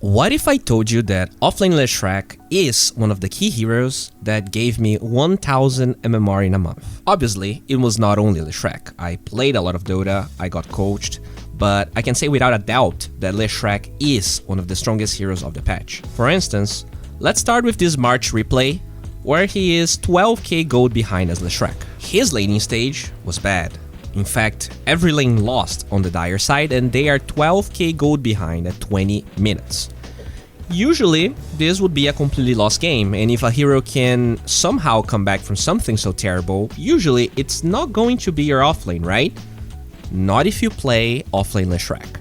What if I told you that offlane Leshrac is one of the key heroes that gave me 1000 MMR in a month? Obviously, it was not only Leshrac. I played a lot of Dota, I got coached, but I can say without a doubt that Leshrac is one of the strongest heroes of the patch. For instance, let's start with this March replay, where he is 12k gold behind as Leshrac. His laning stage was bad. In fact, every lane lost on the Dire side and they are 12k gold behind at 20 minutes. Usually, this would be a completely lost game, and if a hero can somehow come back from something so terrible, usually it's not going to be your offlane, right? Not if you play offlane Leshrac.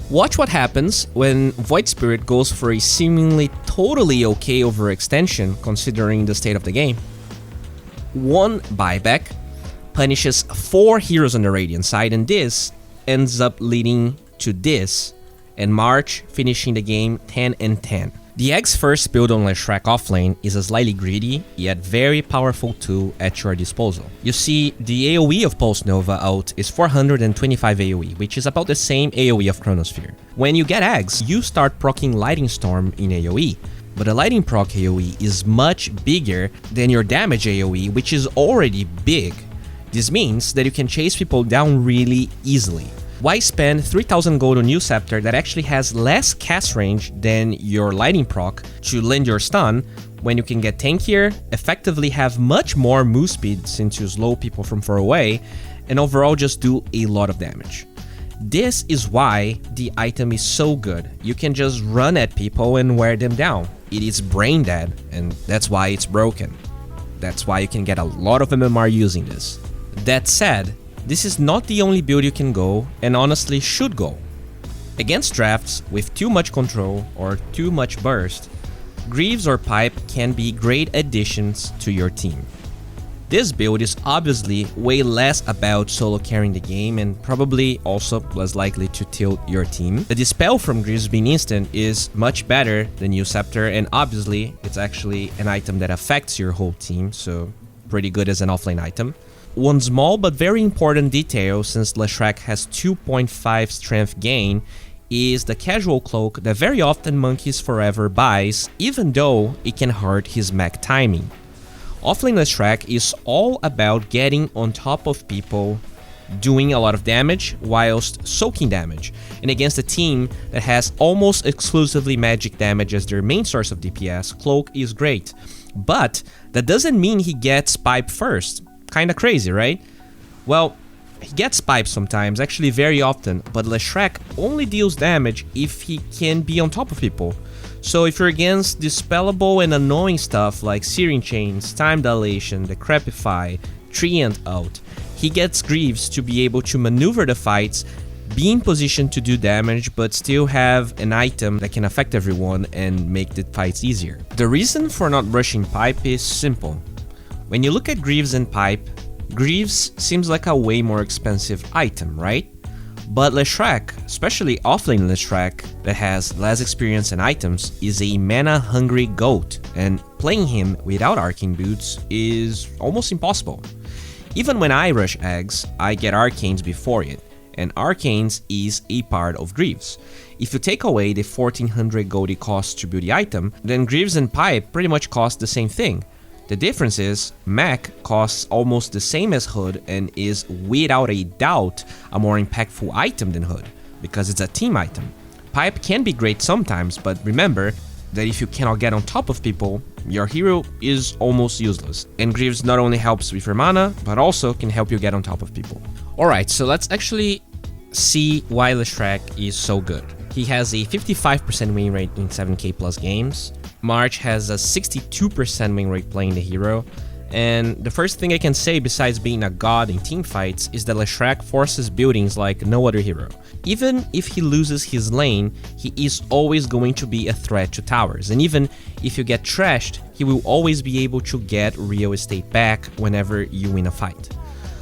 Watch what happens when Void Spirit goes for a seemingly totally okay overextension considering the state of the game. One buyback punishes 4 heroes on the Radiant side, and this ends up leading to this, and March finishing the game 10-10. The Egg's first build on Leshrac offlane is a slightly greedy, yet very powerful tool at your disposal. You see, the AoE of Pulse Nova out is 425 AoE, which is about the same AoE of Chronosphere. When you get Eggs, you start proccing Lightning Storm in AoE, but the Lightning proc AoE is much bigger than your damage AoE, which is already big. This means that you can chase people down really easily. Why spend 3000 gold on New Scepter that actually has less cast range than your Lightning proc to land your stun when you can get tankier, effectively have much more move speed since you slow people from far away, and overall just do a lot of damage. This is why the item is so good. You can just run at people and wear them down. It is brain dead, and that's why it's broken. That's why you can get a lot of MMR using this. That said, this is not the only build you can go, and honestly should go. Against drafts with too much control or too much burst, Greaves or Pipe can be great additions to your team. This build is obviously way less about solo carrying the game and probably also less likely to tilt your team. The Dispel from Greaves being instant is much better than New Scepter, and obviously it's actually an item that affects your whole team, so pretty good as an offlane item. One small but very important detail, since Leshrac has 2.5 strength gain, is the casual cloak that very often Monkeys Forever buys, even though it can hurt his mech timing. Offlane Leshrac is all about getting on top of people, doing a lot of damage whilst soaking damage, and against a team that has almost exclusively magic damage as their main source of DPS, Cloak is great. But that doesn't mean he gets Pipe first. Kinda crazy, right? Well, he gets Pipe sometimes, actually very often, but Leshrac only deals damage if he can be on top of people. So if you're against dispellable and annoying stuff like Searing Chains, Time Dilation, Decrepify, Treant out, he gets Greaves to be able to maneuver the fights, be in position to do damage, but still have an item that can affect everyone and make the fights easier. The reason for not rushing Pipe is simple. When you look at Greaves and Pipe, Greaves seems like a way more expensive item, right? But Leshrac, especially offlane Leshrac, that has less experience and items, is a mana-hungry goat, and playing him without Arcane Boots is almost impossible. Even when I rush Eggs, I get Arcanes before it, and Arcanes is a part of Greaves. If you take away the 1400 gold it costs to build the item, then Greaves and Pipe pretty much cost the same thing. The difference is, Mech costs almost the same as Hood and is without a doubt a more impactful item than Hood, because it's a team item. Pipe can be great sometimes, but remember that if you cannot get on top of people, your hero is almost useless. And Greaves not only helps with your mana, but also can help you get on top of people. Alright, so let's actually see why Leshrac is so good. He has a 55% win rate in 7k plus games. March has a 62% win rate playing the hero, and the first thing I can say besides being a god in teamfights is that Leshrac forces buildings like no other hero. Even if he loses his lane, he is always going to be a threat to towers, and even if you get trashed, he will always be able to get real estate back whenever you win a fight.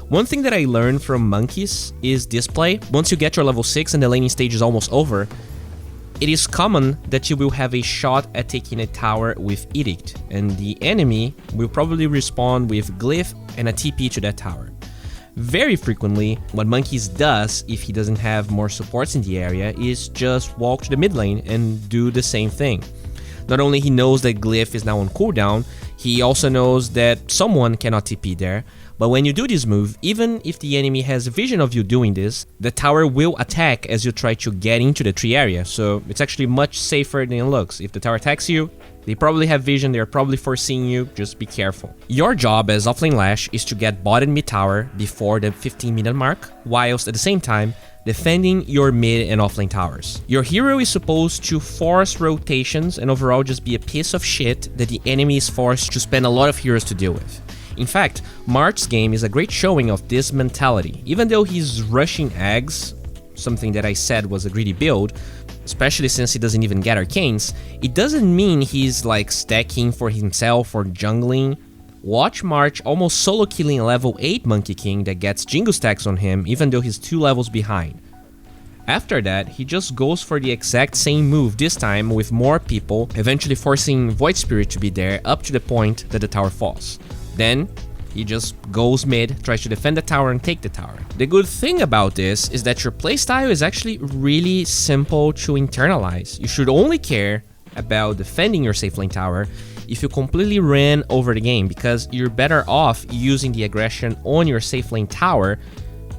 One thing that I learned from Monkeys is display. Once you get your level 6 and the laning stage is almost over, it is common that you will have a shot at taking a tower with Edict, and the enemy will probably respawn with Glyph and a TP to that tower. Very frequently, what Monkeys does if he doesn't have more supports in the area is just walk to the mid lane and do the same thing. Not only he knows that Glyph is now on cooldown, he also knows that someone cannot TP there, but when you do this move, even if the enemy has a vision of you doing this, the tower will attack as you try to get into the tree area, so it's actually much safer than it looks. If the tower attacks you, they probably have vision, they're probably foreseeing you, just be careful. Your job as offlane Lash is to get bot and mid tower before the 15-minute mark, whilst at the same time, defending your mid and offlane towers. Your hero is supposed to force rotations and overall just be a piece of shit that the enemy is forced to spend a lot of heroes to deal with. In fact, March's game is a great showing of this mentality. Even though he's rushing eggs, something that I said was a greedy build, especially since he doesn't even get arcanes, it doesn't mean he's like stacking for himself or jungling. Watch March almost solo killing a level 8 Monkey King that gets Jingle stacks on him even though he's 2 levels behind. After that, he just goes for the exact same move, this time with more people, eventually forcing Void Spirit to be there up to the point that the tower falls. Then, he just goes mid, tries to defend the tower and take the tower. The good thing about this is that your playstyle is actually really simple to internalize. You should only care about defending your safe lane tower if you completely ran over the game, because you're better off using the aggression on your safe lane tower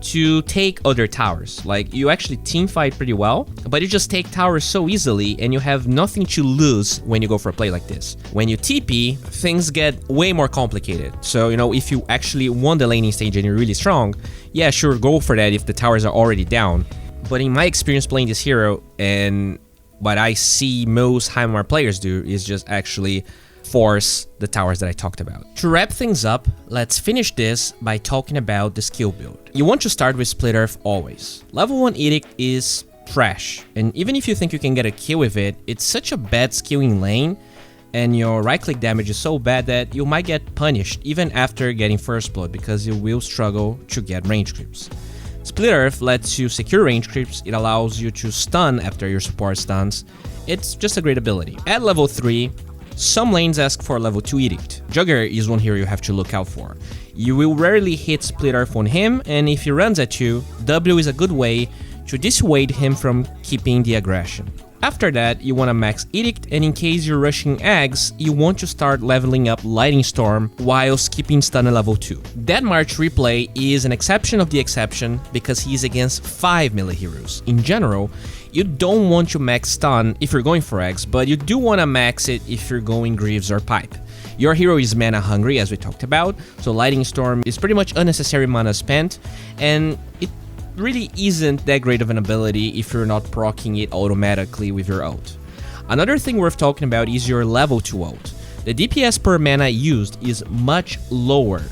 to take other towers. Like, you actually teamfight pretty well, but you just take towers so easily and you have nothing to lose when you go for a play like this. When you TP, things get way more complicated. So, you know, if you actually won the laning stage and you're really strong, yeah, sure, go for that if the towers are already down. But in my experience playing this hero, and what I see most high MMR players do is just actually force the towers that I talked about. To wrap things up, let's finish this by talking about the skill build. You want to start with Split Earth always. Level 1 Edict is trash, and even if you think you can get a kill with it, it's such a bad skill in lane, and your right click damage is so bad that you might get punished even after getting first blood, because you will struggle to get range creeps. Split Earth lets you secure range creeps, it allows you to stun after your support stuns. It's just a great ability. At level 3, some lanes ask for level 2 Edict. Jugger is one hero you have to look out for. You will rarely hit Split Earth on him, and if he runs at you, W is a good way to dissuade him from keeping the aggression. After that, you want to max Edict, and in case you're rushing eggs, you want to start leveling up Lightning Storm whilst keeping stun at level 2. That March replay is an exception of the exception because he's against 5 melee heroes. In general, you don't want to max stun if you're going for eggs, but you do want to max it if you're going Greaves or Pipe. Your hero is mana hungry, as we talked about, so Lightning Storm is pretty much unnecessary mana spent, and it really isn't that great of an ability if you're not proccing it automatically with your ult. Another thing worth talking about is your level 2 ult. The DPS per mana used is much lower,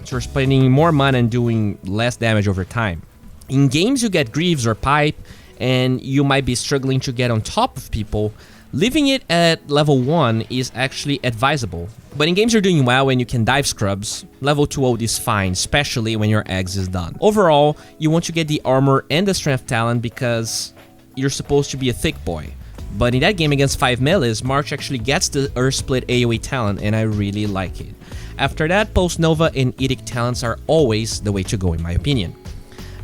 so you're spending more mana and doing less damage over time. In games you get Greaves or Pipe, and you might be struggling to get on top of people, leaving it at level 1 is actually advisable. But in games you're doing well and you can dive scrubs, level 2 ult is fine, especially when your eggs is done. Overall, you want to get the armor and the strength talent because you're supposed to be a thick boy. But in that game against 5 melees, March actually gets the Earth Split AoE talent, and I really like it. After that, Post Nova and Edict talents are always the way to go in my opinion.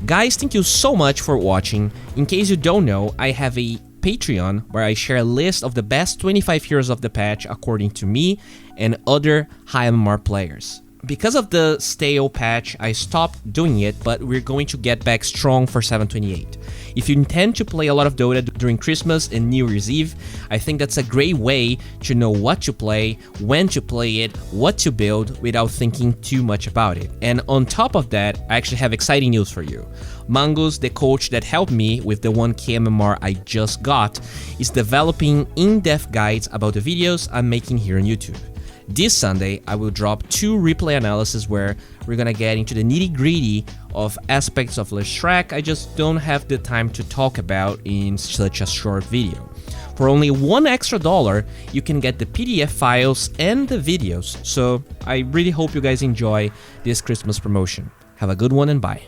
Guys, thank you so much for watching. In case you don't know, I have a Patreon where I share a list of the best 25 heroes of the patch according to me and other high MMR players. Because of the stale patch, I stopped doing it, but we're going to get back strong for 728. If you intend to play a lot of Dota during Christmas and New Year's Eve, I think that's a great way to know what to play, when to play it, what to build without thinking too much about it. And on top of that, I actually have exciting news for you. Mangus, the coach that helped me with the 1K MMR I just got, is developing in-depth guides about the videos I'm making here on YouTube. This Sunday, I will drop 2 replay analyses where we're gonna get into the nitty-gritty of aspects of Leshrac I just don't have the time to talk about in such a short video. For only $1 extra, you can get the PDF files and the videos, so I really hope you guys enjoy this Christmas promotion. Have a good one and bye.